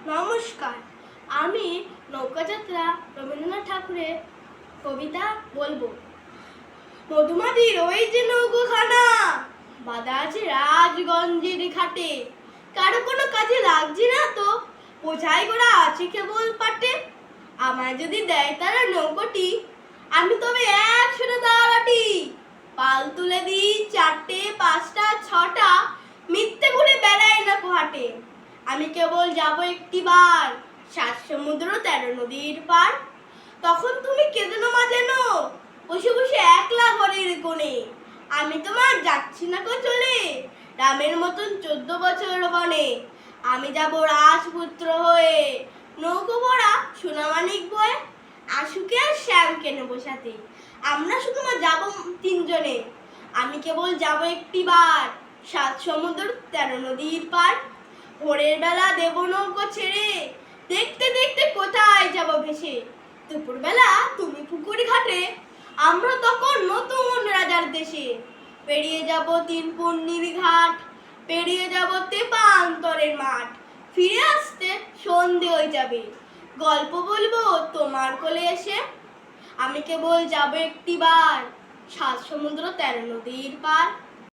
নমস্কার, আমি নৌকাযাত্রা রবীন্দ্রনাথ ঠাকুরের কবিতা বলবো। মধুমাদির ওই যে নৌকোখানা বাঁধা আছে রাজগঞ্জের ঘাটে, কারো কোনো কাজে লাগছে না তো, বোঝাই করা আছে কেবল পাটে। আমায় যদি দেয় তারা নৌকোটি, আমি তবে 100টা দাঁড়াটি। পাল তুলে দিই 4টে 5টা 6টা, মিথ্যে ঘুরে বেড়ায় না কোহাটে। আমি কেবল যাব একটিবার 7 সমুদ্র 13 নদীর পার। তখন তুমি কেঁদো মা যেন, বসে বসে একলা ঘরের কোণে। আমি তোমার যাচ্ছি না কো চলে, রামের মতন 14 বছর বনে। আমি যাব রাজপুত্র হয়ে, নৌকো ভরা সোনামানিক বয়ে। আশুকে আর শ্যামকে নেবো সাথে, আমরা শুধু যাব 3 জনে। আমি কেবল যাব একটিবার 7 সমুদ্র 13 নদীর পার। ভোরের বেলা দেব নৌকো ছেড়ে, দেখতে দেখতে কোথায় যাব ভেসে। দুপুরবেলা তুমি পুকুর ঘাটে, আমরা তখন নতুন রাজার দেশে। পেরিয়ে যাব 3 পূর্ণির ঘাট, পেরিয়ে যাব তেপান্তরের মাঠ। ফিরে আসতে সন্ধে হয়ে যাবে, গল্প বলবো তোমার কোলে এসে। আমি কেবল যাব একটিবার 7 সমুদ্র 13 নদীর পার।